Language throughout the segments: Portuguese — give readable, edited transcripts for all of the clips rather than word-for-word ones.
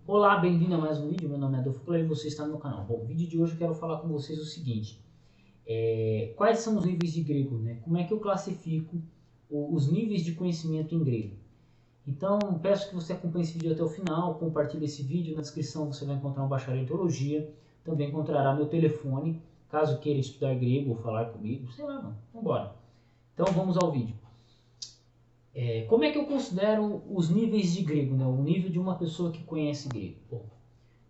Olá, bem-vindo a mais um vídeo. Meu nome é Adolfo Clay e você está no meu canal. Bom, no vídeo de hoje eu quero falar com vocês o seguinte: quais são os níveis de grego, né? Como é que eu classifico os níveis de conhecimento em grego? Então, peço que você acompanhe esse vídeo até o final, compartilhe esse vídeo. Na descrição você vai encontrar um bacharel em teologia, também encontrará meu telefone, caso queira estudar grego ou falar comigo, sei lá, mano. Vambora. Então vamos ao vídeo. Como é que eu considero os níveis de grego, né? O nível de uma pessoa que conhece grego? Bom,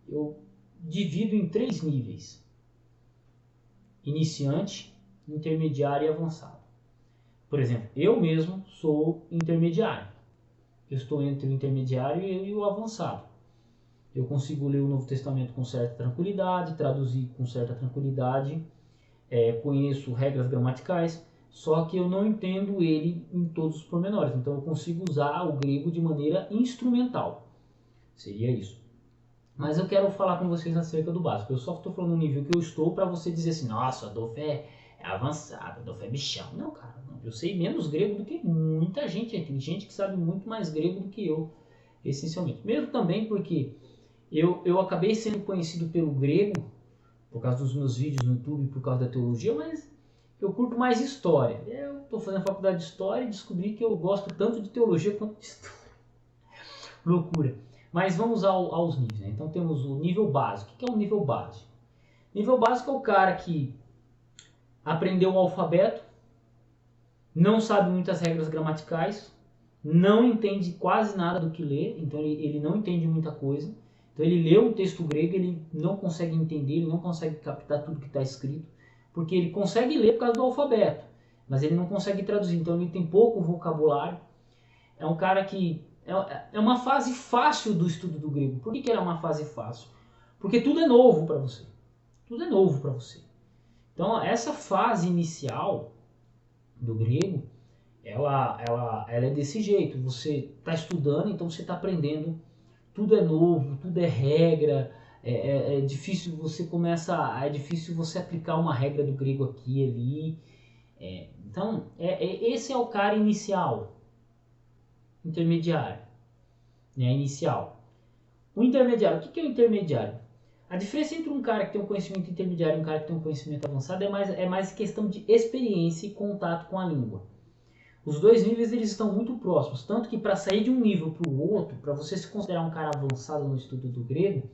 eu divido em 3 níveis: iniciante, intermediário e avançado. Por exemplo, eu mesmo sou intermediário. Eu estou entre o intermediário e o avançado. Eu consigo ler o Novo Testamento com certa tranquilidade, traduzir com certa tranquilidade, conheço regras gramaticais, só que eu não entendo ele em todos os pormenores. Então eu consigo usar o grego de maneira instrumental. Seria isso. Mas eu quero falar com vocês acerca do básico. Eu só estou falando no nível que eu estou para você dizer assim: nossa, Adolfo é avançado, Adolfo é bichão. Não, cara, não. Eu sei menos grego do que muita gente. Tem gente que sabe muito mais grego do que eu, essencialmente. Mesmo também porque eu acabei sendo conhecido pelo grego por causa dos meus vídeos no YouTube, por causa da teologia, mas eu curto mais história. Eu estou fazendo faculdade de história e descobri que eu gosto tanto de teologia quanto de história. Loucura. Mas vamos aos níveis, né? Então temos o nível básico. O que é o nível básico? Nível básico é o cara que aprendeu o alfabeto, não sabe muitas regras gramaticais, não entende quase nada do que lê, então ele não entende muita coisa. Então ele lê um texto grego, ele não consegue entender, ele não consegue captar tudo que está escrito, porque ele consegue ler por causa do alfabeto, mas ele não consegue traduzir, então ele tem pouco vocabulário. É um cara que é uma fase fácil do estudo do grego. Por que ela é uma fase fácil? Porque tudo é novo para você. Tudo é novo para você. Então, essa fase inicial do grego, ela é desse jeito. Você está estudando, então você está aprendendo. Tudo é novo, tudo é regra. É difícil você é difícil você aplicar uma regra do grego aqui e ali. Então, esse é o cara inicial, intermediário, né, inicial. O intermediário, o que é o intermediário? A diferença entre um cara que tem um conhecimento intermediário e um cara que tem um conhecimento avançado é mais questão de experiência e contato com a língua. Os dois níveis eles estão muito próximos, tanto que para sair de um nível para o outro, para você se considerar um cara avançado no estudo do grego,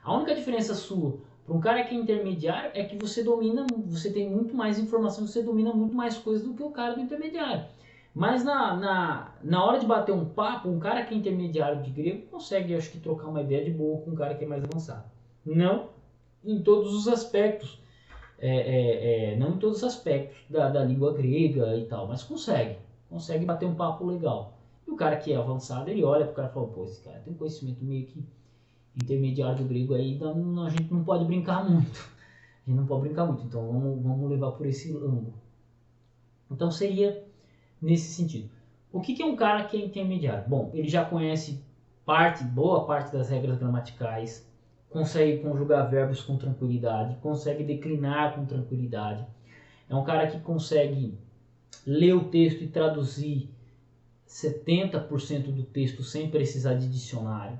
a única diferença sua para um cara que é intermediário é que você tem muito mais informação, você domina muito mais coisas do que o cara do intermediário. Mas na hora de bater um papo, um cara que é intermediário de grego consegue, acho que, trocar uma ideia de boa com um cara que é mais avançado. Não em todos os aspectos, não em todos os aspectos da língua grega e tal, mas consegue bater um papo legal. E o cara que é avançado, ele olha pro cara e fala: pô, esse cara tem um conhecimento meio que intermediário do grego aí, então a gente não pode brincar muito. A gente não pode brincar muito, então vamos levar por esse ângulo. Então seria nesse sentido. O que é um cara que é intermediário? Bom, ele já conhece boa parte das regras gramaticais, consegue conjugar verbos com tranquilidade, consegue declinar com tranquilidade. É um cara que consegue ler o texto e traduzir 70% do texto sem precisar de dicionário.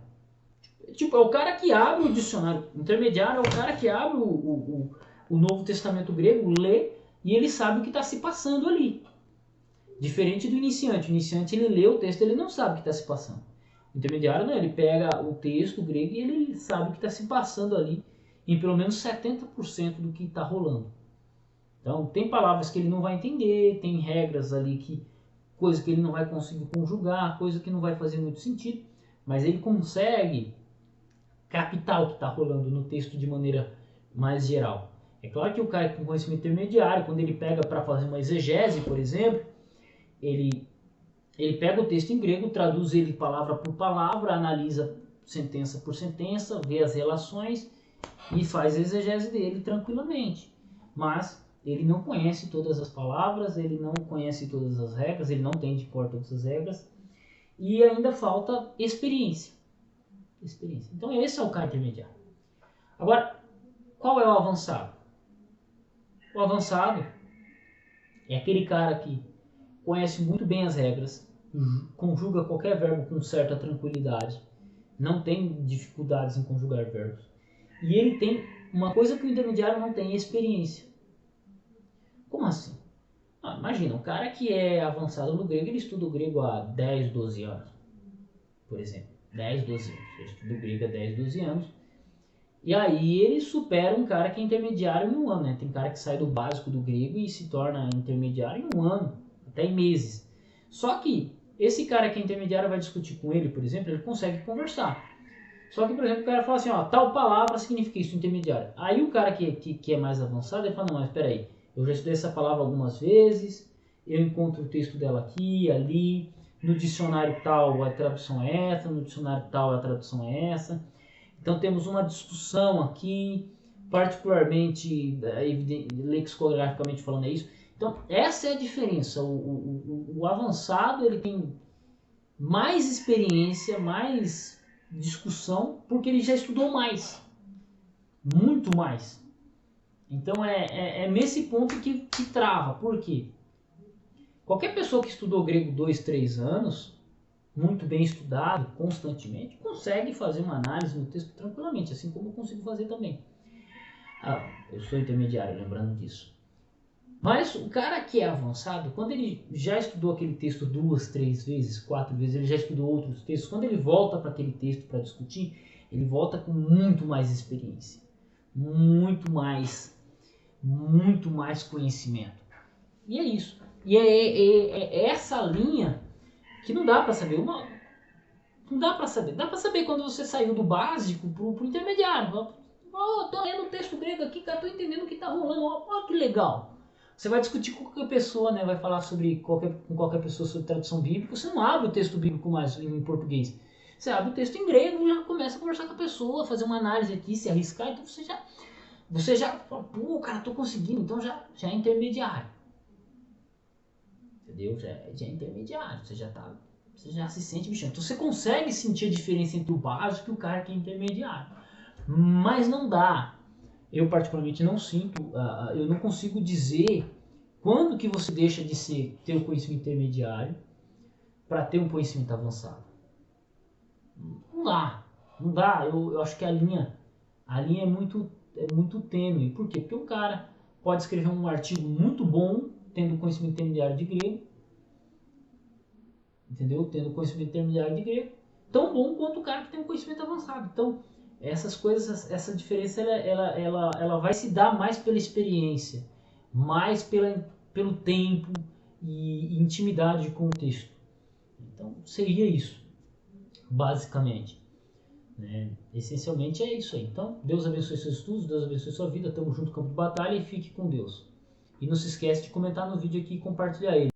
Tipo, é o cara que abre o dicionário. O intermediário é o cara que abre o Novo Testamento grego, lê e ele sabe o que está se passando ali. Diferente do iniciante. O iniciante, ele lê o texto, ele não sabe o que está se passando. O intermediário não, ele pega o texto grego e ele sabe o que está se passando ali em pelo menos 70% do que está rolando. Então, tem palavras que ele não vai entender, tem regras ali coisa que ele não vai conseguir conjugar, coisa que não vai fazer muito sentido, mas ele consegue captar o que está rolando no texto de maneira mais geral. É claro que o cara com conhecimento intermediário, quando ele pega para fazer uma exegese, por exemplo, ele pega o texto em grego, traduz ele palavra por palavra, analisa sentença por sentença, vê as relações e faz a exegese dele tranquilamente. Mas ele não conhece todas as palavras, ele não conhece todas as regras, ele não tem de cor todas as regras e ainda falta experiência. Então esse é o cara intermediário. Agora, qual é o avançado? O avançado é aquele cara que conhece muito bem as regras, conjuga qualquer verbo com certa tranquilidade, não tem dificuldades em conjugar verbos. E ele tem uma coisa que o intermediário não tem, experiência. Como assim? Imagina, um cara que é avançado no grego, ele estuda o grego há 10, 12 anos, por exemplo. 10, 12 anos. Ele estuda o grego há 10, 12 anos. E aí ele supera um cara que é intermediário em um ano, né? Tem cara que sai do básico do grego e se torna intermediário em um ano, até em meses. Só que esse cara que é intermediário vai discutir com ele, por exemplo, ele consegue conversar. Só que, por exemplo, o cara fala assim, ó, tal palavra significa isso, intermediário. Aí o cara que é mais avançado, ele fala, não, mas peraí, eu já estudei essa palavra algumas vezes, eu encontro o texto dela aqui, ali, no dicionário tal a tradução é essa, no dicionário tal a tradução é essa. Então temos uma discussão aqui, particularmente lexicograficamente falando é isso. Então essa é a diferença. O avançado ele tem mais experiência, mais discussão, porque ele já estudou mais, muito mais. Então é nesse ponto que trava. Por quê? Qualquer pessoa que estudou grego 2, 3 anos, muito bem estudado, constantemente, consegue fazer uma análise no texto tranquilamente, assim como eu consigo fazer também. Eu sou intermediário, lembrando disso. Mas o cara que é avançado, quando ele já estudou aquele texto 2, 3 vezes, 4 vezes, ele já estudou outros textos, quando ele volta para aquele texto para discutir, ele volta com muito mais experiência, muito mais conhecimento. E é isso. E é essa linha que não dá para saber. Não dá para saber. Dá para saber quando você saiu do básico pro intermediário. Tô lendo o texto grego aqui, cara, tô entendendo o que tá rolando. Ó, que legal. Você vai discutir com qualquer pessoa, né? Vai falar com qualquer pessoa sobre tradução bíblica. Você não abre o texto bíblico mais em português. Você abre o texto em grego e já começa a conversar com a pessoa, fazer uma análise aqui, se arriscar. Então você já fala, pô, cara, tô conseguindo. Então já é intermediário. Entendeu? Já é intermediário. Você já se sente bichando. Então você consegue sentir a diferença entre o básico e o cara que é intermediário. Mas não dá. Eu particularmente não sinto, eu não consigo dizer quando que você deixa de ter o conhecimento intermediário para ter um conhecimento avançado. Não dá. Eu acho que a linha é muito tênue. Por quê? Porque o cara pode escrever um artigo muito bom tendo conhecimento intermediário de grego, entendeu? Tendo conhecimento intermediário de grego, tão bom quanto o cara que tem um conhecimento avançado. Então, essas coisas, essa diferença ela vai se dar mais pela experiência, mais pelo tempo e intimidade com o texto. Então, seria isso, basicamente. Né? Essencialmente é isso aí. Então, Deus abençoe seus estudos, Deus abençoe sua vida, tamo junto no campo de batalha e fique com Deus. E não se esquece de comentar no vídeo aqui e compartilhar ele.